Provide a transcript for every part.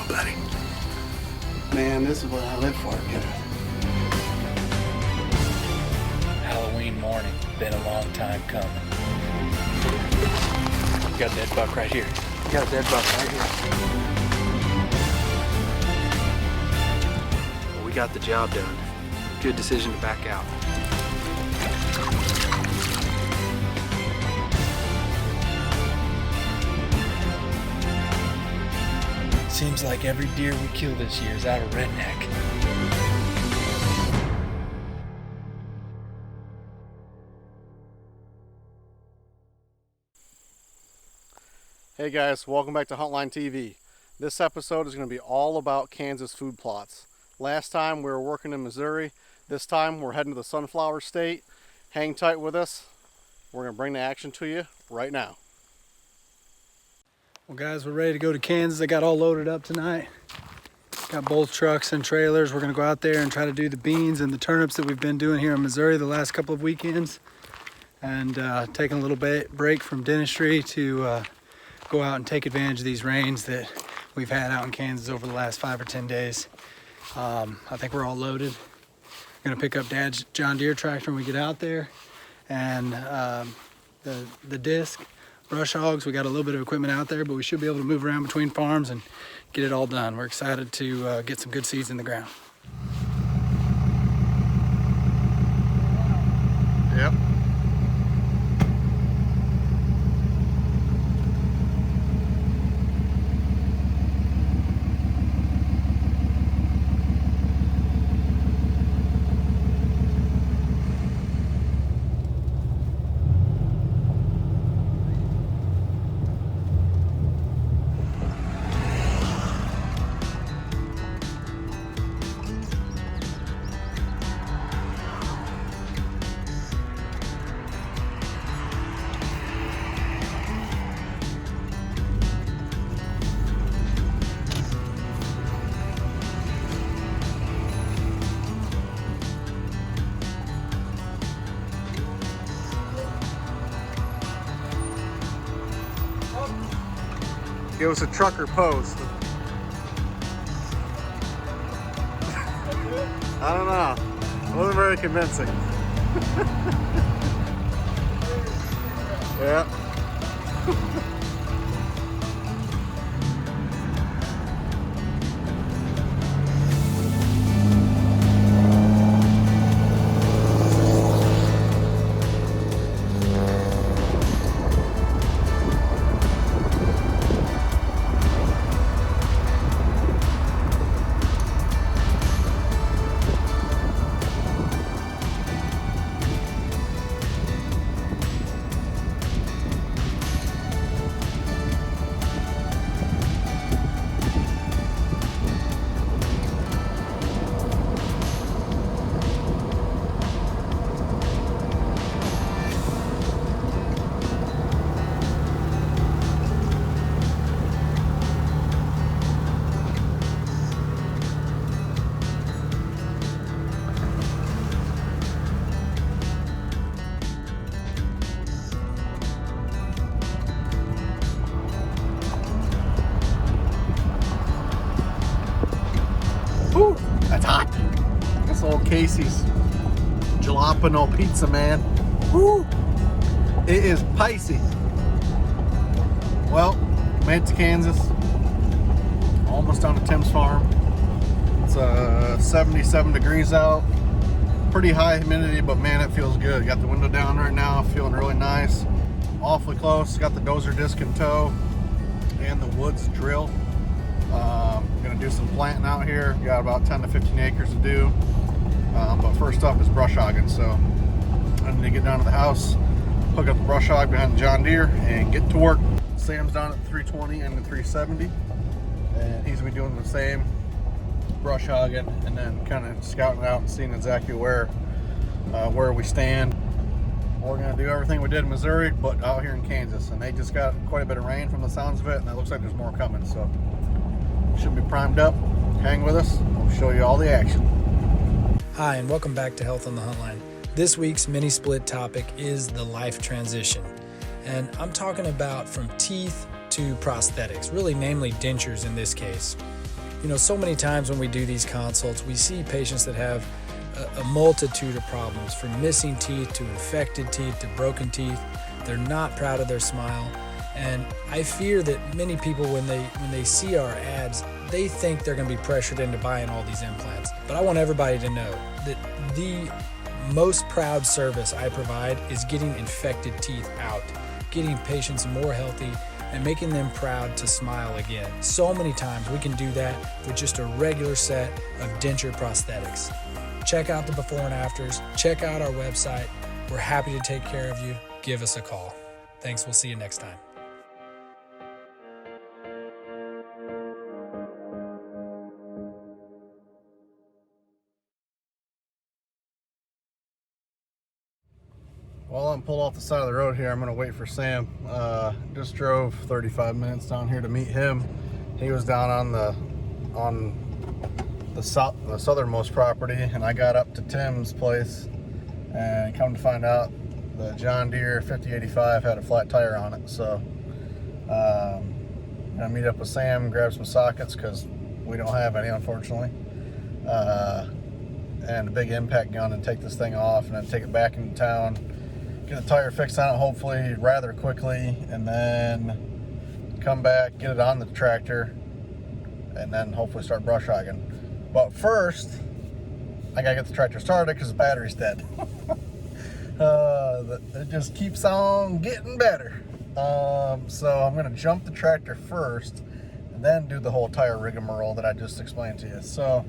buddy? Man, this is what I live for, kid. Halloween morning. Been a long time coming. You got a dead buck right here. You got a dead buck right here. Well, we got the job done. Good decision to back out. Seems like every deer we kill this year is out of Redneck. Hey guys, welcome back to Huntline TV. This episode is going to be all about Kansas food plots. Last time we were working in Missouri. This time we're heading to the Sunflower State. Hang tight with us. We're going to bring the action to you right now. Well guys, we're ready to go to Kansas. I got all loaded up tonight. Got both trucks and trailers. We're gonna go out there and try to do the beans and the turnips that we've been doing here in Missouri the last couple of weekends. And taking a little break from dentistry to go out and take advantage of these rains that we've had out in Kansas over the last 5 or 10 days. I think we're all loaded. We're gonna pick up Dad's John Deere tractor when we get out there. And the disc. Brush hogs, we got a little bit of equipment out there, but we should be able to move around between farms and get it all done. We're excited to get some good seeds in the ground. Yep. Give us a trucker pose. I don't know. It wasn't very convincing. Yeah. Whew, that's hot. That's old Casey's jalapeno pizza, man. Whew, it is Pisces. Well, made it to Kansas. Almost down to Tim's farm. It's 77 degrees out. Pretty high humidity, but man, it feels good. Got the window down right now, feeling really nice. Awfully close. Got the dozer disc in tow and the woods drill. Gonna do some planting out here. Got about 10 to 15 acres to do. But first up is brush hogging. So I need to get down to the house, hook up the brush hog behind the John Deere, and get to work. Sam's down at 320 and the 370, and he's gonna be doing the same brush hogging, and then kind of scouting out and seeing exactly where we stand. We're gonna do everything we did in Missouri, but out here in Kansas, and they just got quite a bit of rain from the sounds of it, and it looks like there's more coming. So should be primed up. Hang with us. We'll show you all the action. Hi, and welcome back to Health on the Huntline. This week's mini split topic is the life transition. And I'm talking about from teeth to prosthetics, really namely dentures in this case. You know, so many times when we do these consults, we see patients that have a multitude of problems, from missing teeth to infected teeth to broken teeth. They're not proud of their smile. And I fear that many people, when they see our ads, they think they're going to be pressured into buying all these implants. But I want everybody to know that the most proud service I provide is getting infected teeth out, getting patients more healthy, and making them proud to smile again. So many times we can do that with just a regular set of denture prosthetics. Check out the before and afters. Check out our website. We're happy to take care of you. Give us a call. Thanks. We'll see you next time. While I'm pulled off the side of the road here, I'm gonna wait for Sam. Just drove 35 minutes down here to meet him. He was down on the southernmost property, and I got up to Tim's place, and come to find out the John Deere 5085 had a flat tire on it. So I'm gonna meet up with Sam, grab some sockets because we don't have any, unfortunately, and a big impact gun, and take this thing off and then take it back into town, get the tire fixed on it, hopefully rather quickly, and then come back, get it on the tractor, and then hopefully start brush hogging. But first, I gotta get the tractor started because the battery's dead. It just keeps on getting better. So I'm gonna jump the tractor first, and then do the whole tire rigmarole that I just explained to you. So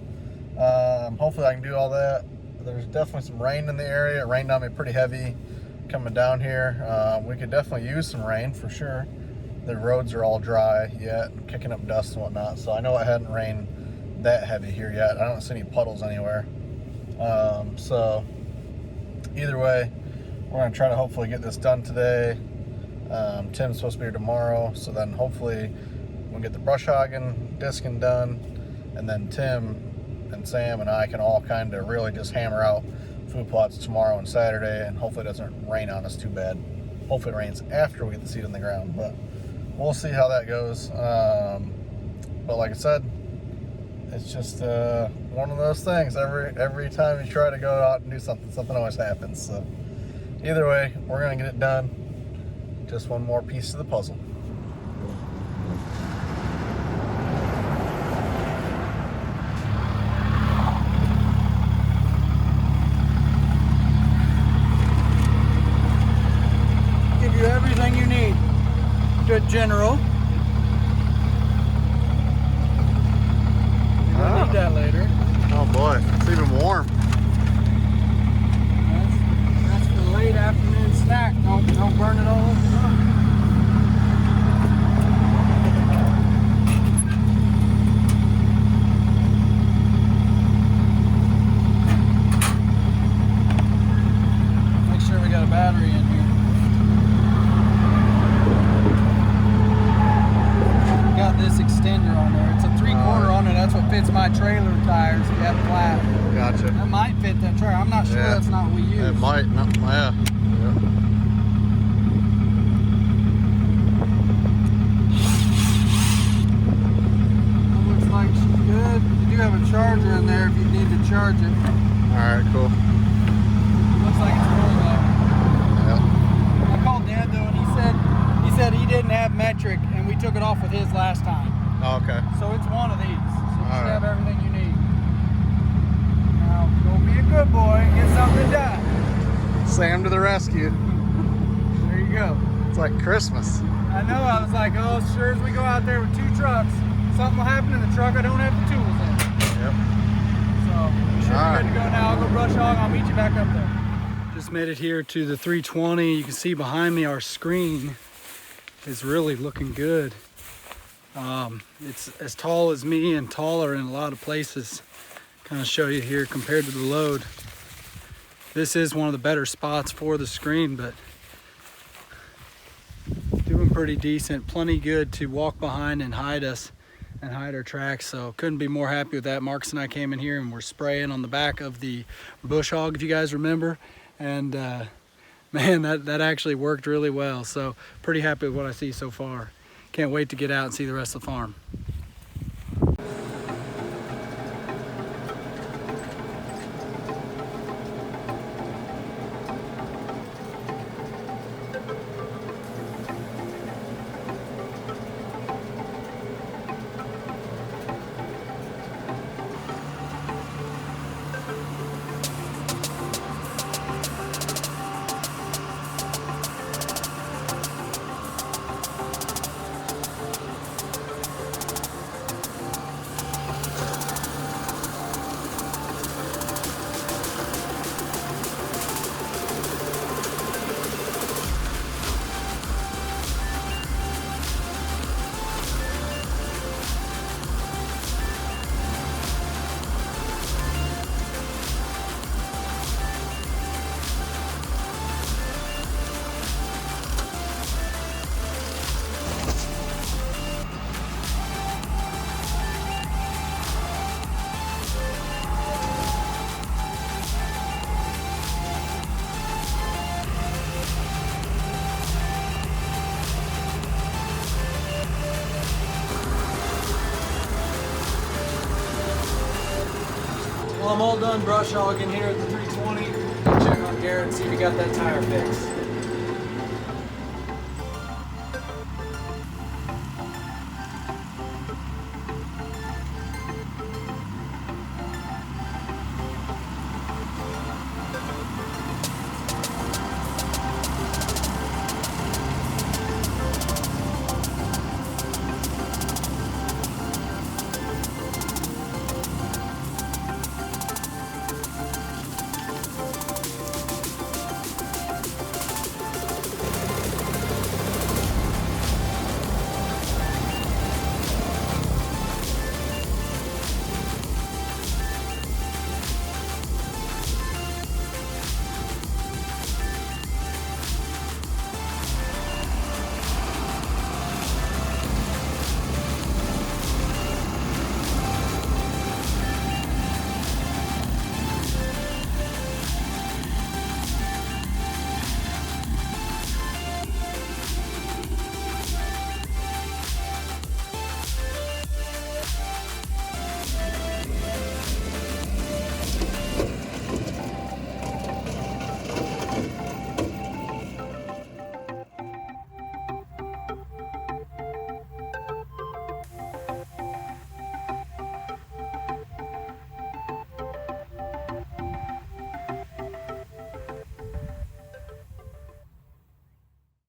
hopefully I can do all that. There's definitely some rain in the area. It rained on me pretty heavy coming down here. We could definitely use some rain for sure. The roads are all dry yet, kicking up dust and whatnot. So I know it hadn't rained that heavy here yet. I don't see any puddles anywhere. So either way, we're gonna try to hopefully get this done today. Tim's supposed to be here tomorrow, so then hopefully we'll get the brush hogging, discing done, and then Tim and Sam and I can all kind of really just hammer out Foodplots tomorrow and Saturday, and hopefully it doesn't rain on us too bad. Hopefully it rains after we get the seed on the ground, but we'll see how that goes. But like I said, it's just one of those things. Every time you try to go out and do something, something always happens. So either way, we're gonna get it done. Just one more piece of the puzzle. Give you everything you need. Good general. You're gonna need that later. Oh boy, it's even warm. That's for the late afternoon snack. Don't burn it all over the road. Make sure we got a battery in here. Got this extender on there. It's a 3/4 on it. That's what fits my trailer tires. If you have flat. Gotcha. That might fit that trailer. I'm not sure. Yeah. That's not what we use. It might not. Yeah. That looks like she's good. You do have a charger in there if you need to charge it. All right. Cool. Looks like it's full though. Yeah. I called Dad though, and he said he didn't have metric, and we took it off with his last time. Oh, okay. So it's one of these. So you All should right. have everything you need. Now go be a good boy and get something done. Sam to the rescue. There you go. It's like Christmas. I know. I was like, oh, sure as we go out there with 2 trucks, something will happen in the truck. I don't have the tools in. Yep. So we should All be right. good to go now. I'll go brush hog. I'll meet you back up there. Just made it here to the 320. You can see behind me our screen is really looking good. It's as tall as me and taller in a lot of places. Kind of show you here compared to the load. This is one of the better spots for the screen, but doing pretty decent. Plenty good to walk behind and hide us and hide our tracks. So couldn't be more happy with that. Marcus and I came in here and we're spraying on the back of the bush hog, if you guys remember. And man, that actually worked really well. So pretty happy with what I see so far. Can't wait to get out and see the rest of the farm. Well, I'm all done brush hogging here at the 320. Go check on Garrett, see if he got that tire fixed.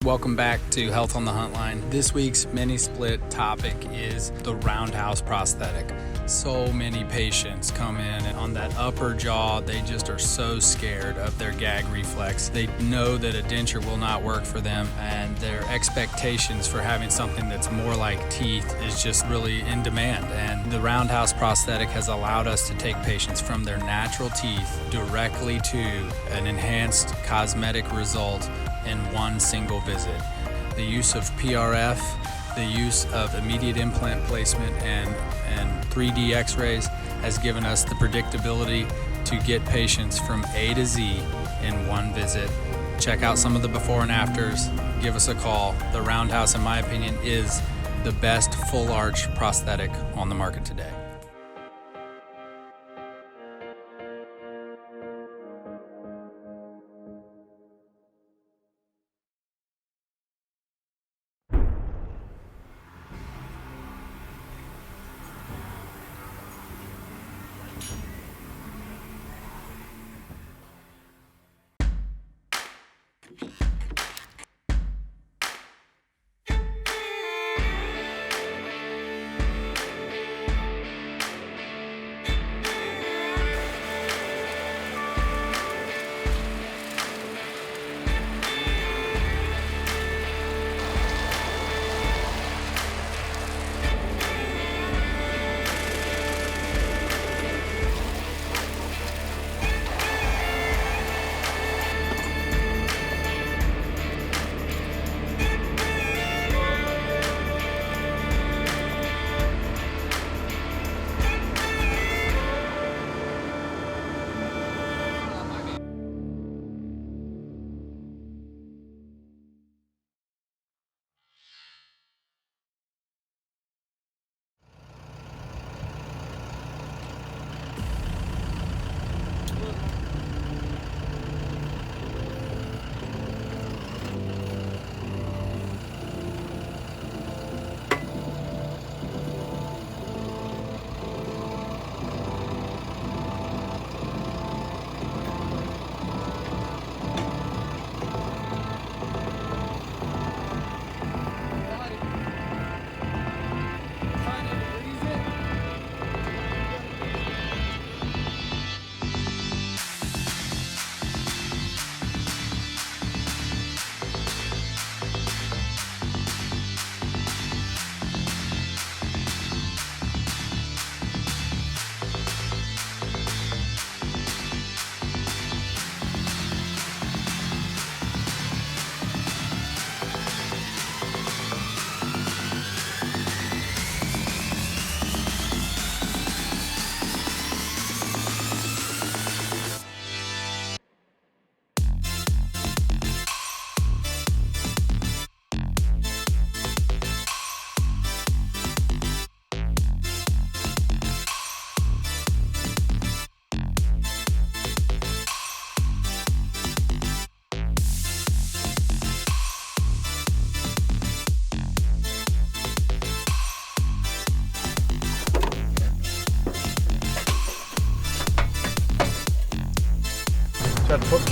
Welcome back to Health on the Huntline. This week's mini split topic is the roundhouse prosthetic. So many patients come in and on that upper jaw, they just are so scared of their gag reflex. They know that a denture will not work for them, and their expectations for having something that's more like teeth is just really in demand. And the roundhouse prosthetic has allowed us to take patients from their natural teeth directly to an enhanced cosmetic result in one single visit. The use of PRF, the use of immediate implant placement and 3D x-rays has given us the predictability to get patients from A to Z in one visit. Check out some of the before and afters, give us a call. The roundhouse, in my opinion, is the best full arch prosthetic on the market today.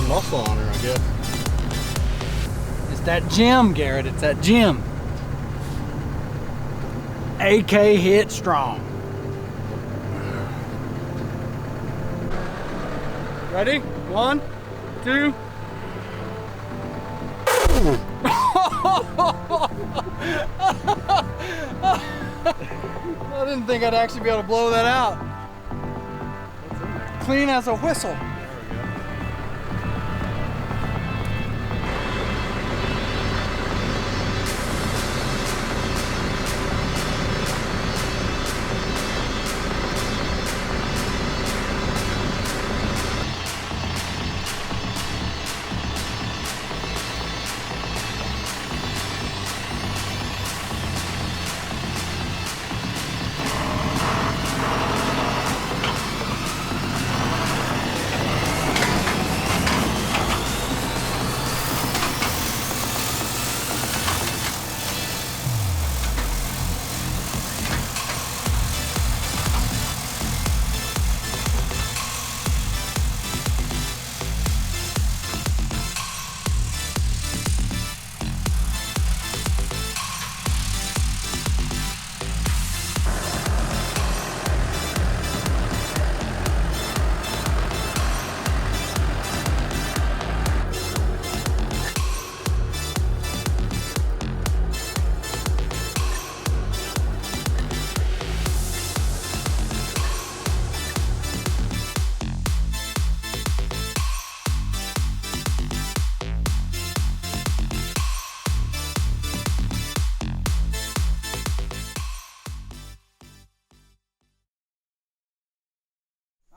muscle on her, I guess. It's that gym, Garrett. It's that gym. AK hit strong. Ready? 1, 2. I didn't think I'd actually be able to blow that out. Clean as a whistle.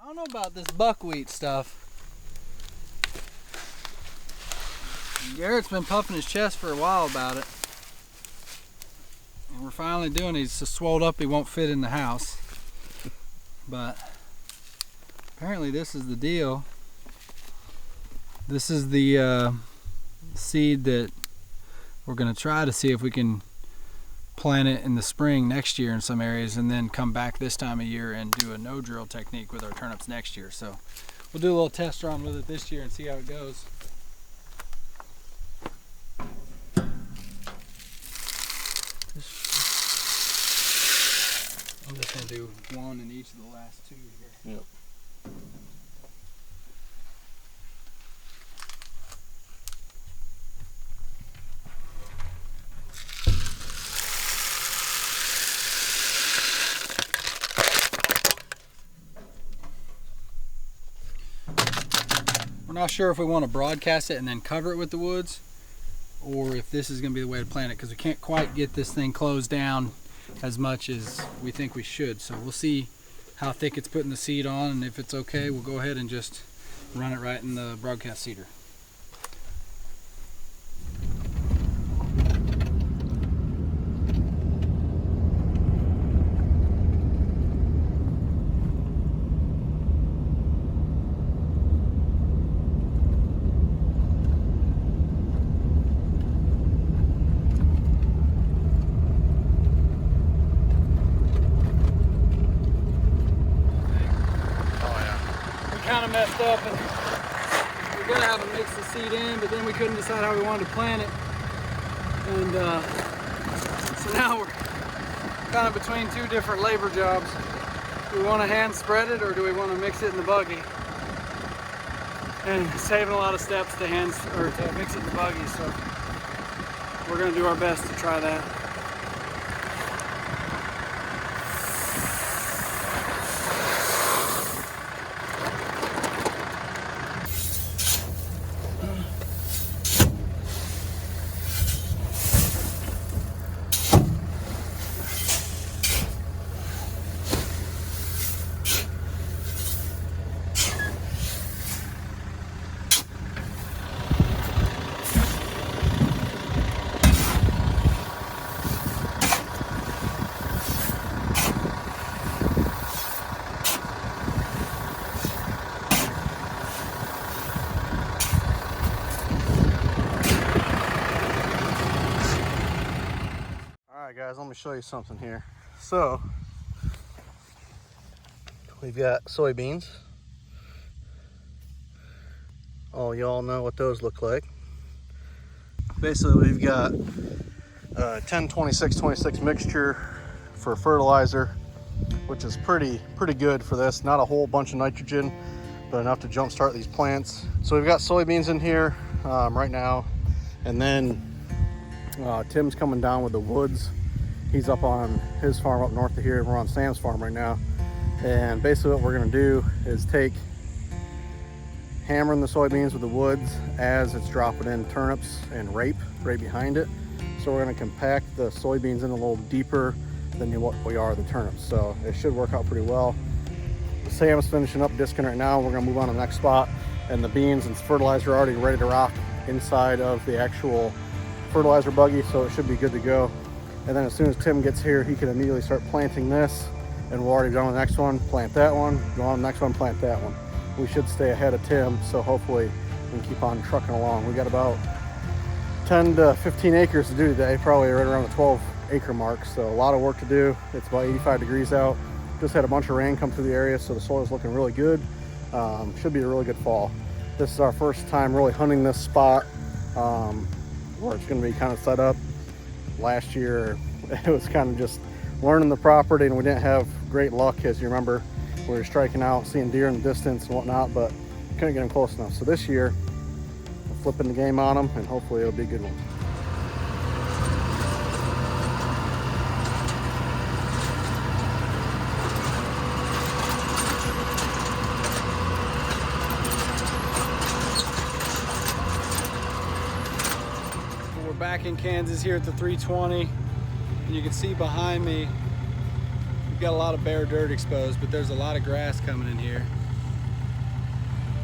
I don't know about this buckwheat stuff. Garrett's been puffing his chest for a while about it. And we're finally doing it. He's so swelled up he won't fit in the house. But apparently this is the deal. This is the seed that we're going to try to see if we can plant it in the spring next year in some areas, and then come back this time of year and do a no drill technique with our turnips next year. So we'll do a little test run with it this year and see how it goes. I'm just going to do one in each of the last two here. Yep. We're not sure if we want to broadcast it and then cover it with the woods, or if this is going to be the way to plant it, because we can't quite get this thing closed down as much as we think we should. So we'll see how thick it's putting the seed on, and if it's okay, we'll go ahead and just run it right in the broadcast seeder. Kind of messed up, and we're gonna have to mix the seed in, but then we couldn't decide how we wanted to plant it, and so now we're kind of between two different labor jobs. Do we want to hand spread it, or do we want to mix it in the buggy? And saving a lot of steps to to mix it in the buggy, so we're gonna do our best to try that. Alright guys, let me show you something here. So, we've got soybeans. Oh, y'all know what those look like. Basically, we've got a 10-26-26 mixture for fertilizer, which is pretty good for this. Not a whole bunch of nitrogen, but enough to jumpstart these plants. So we've got soybeans in here right now, and then Tim's coming down with the woods. He's up on his farm up north of here. We're on Sam's farm right now, and basically what we're gonna do is hammering the soybeans with the woods as it's dropping in turnips and rape right behind it. So we're gonna compact the soybeans in a little deeper than what we are the turnips. So it should work out pretty well. Sam's finishing up disking right now. We're gonna move on to the next spot, and the beans and fertilizer are already ready to rock inside of the actual fertilizer buggy, so it should be good to go. And then as soon as Tim gets here, he can immediately start planting this, and we're already done with the next one, plant that one, go on to the next one, plant that one. We should stay ahead of Tim, so hopefully we can keep on trucking along. We got about 10 to 15 acres to do today, probably right around the 12 acre mark, so a lot of work to do. It's about 85 degrees out. Just had a bunch of rain come through the area, so the soil's looking really good. Should be a really good fall. This is our first time really hunting this spot where it's going to be kind of set up. Last year it was kind of just learning the property, and we didn't have great luck. As you remember, we were striking out, seeing deer in the distance and whatnot, but couldn't get them close enough. So this year we're flipping the game on them, and hopefully it'll be a good one. Back in Kansas here at the 320, and you can see behind me we've got a lot of bare dirt exposed, but there's a lot of grass coming in here.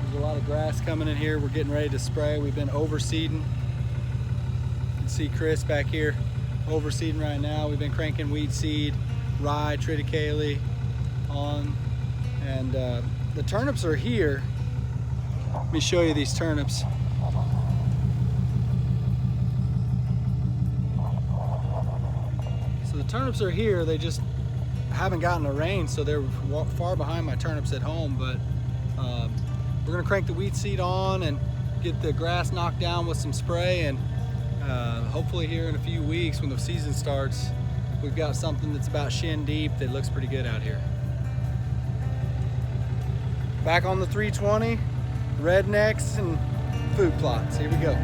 There's a lot of grass coming in here. We're getting ready to spray. We've been overseeding. You can see Chris back here overseeding right now. We've been cranking weed seed, rye, triticale on, and the turnips are here. Let me show you these turnips. The turnips are here, they just haven't gotten the rain, so they're far behind my turnips at home, but we're gonna crank the wheat seed on and get the grass knocked down with some spray, and hopefully here in a few weeks when the season starts, we've got something that's about shin deep that looks pretty good out here. Back on the 320, Rednecks and Foodplots, here we go.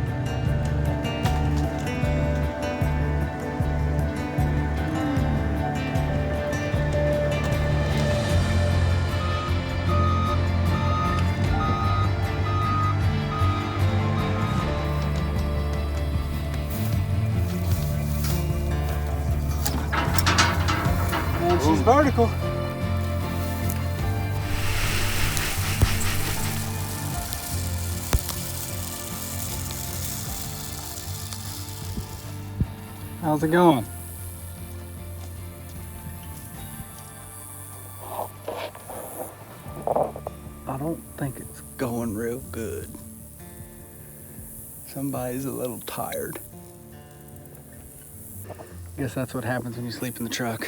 She's vertical. How's it going? I don't think it's going real good. Somebody's a little tired. Guess that's what happens when you sleep in the truck.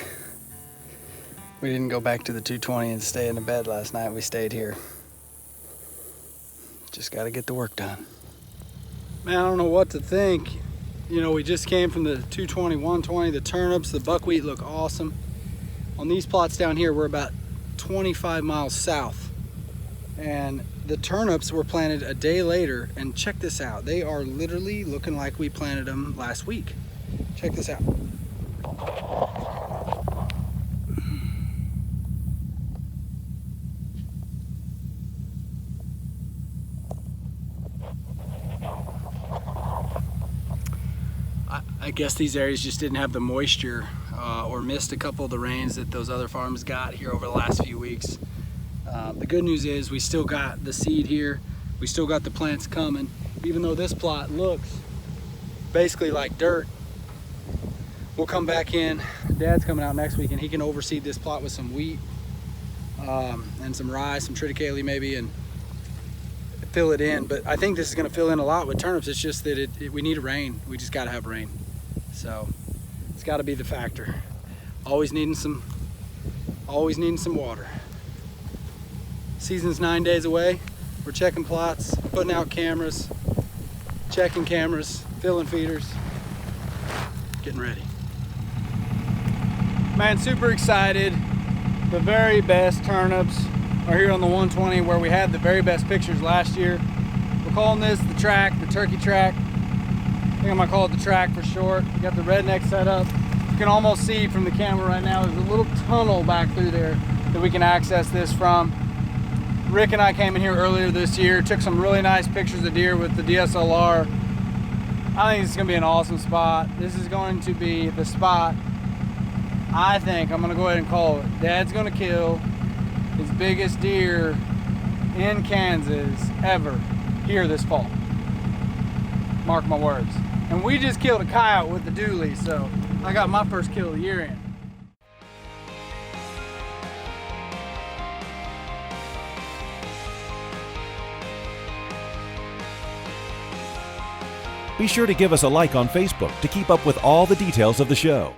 We didn't go back to the 220 and stay in the bed last night. We stayed here. Just got to get the work done. Man, I don't know what to think. You know, we just came from the 220, 120, the turnips, the buckwheat look awesome. On these plots down here, we're about 25 miles south. And the turnips were planted a day later, and check this out. They are literally looking like we planted them last week. Check this out. I guess these areas just didn't have the moisture or missed a couple of the rains that those other farms got here over the last few weeks. The good news is we still got the seed here. We still got the plants coming. Even though this plot looks basically like dirt, we'll come back in. Dad's coming out next week and he can overseed this plot with some wheat and some rye, some triticale maybe, and fill it in. But I think this is gonna fill in a lot with turnips. It's just that we need rain. We just gotta have rain. So it's gotta be the factor. Always needing some water. Season's 9 days away. We're checking plots, putting out cameras, checking cameras, filling feeders, getting ready. Man, super excited. The very best turnips are here on the 120 where we had the very best pictures last year. We're calling this the track, the turkey track. I think I'm gonna call it the track for short. We got the redneck set up. You can almost see from the camera right now, there's a little tunnel back through there that we can access this from. Rick and I came in here earlier this year, took some really nice pictures of deer with the DSLR. I think it's gonna be an awesome spot. This is going to be the spot, I think, I'm gonna go ahead and call it. Dad's gonna kill his biggest deer in Kansas ever here this fall. Mark my words. And we just killed a coyote with the dually, so I got my first kill of the year in. Be sure to give us a like on Facebook to keep up with all the details of the show.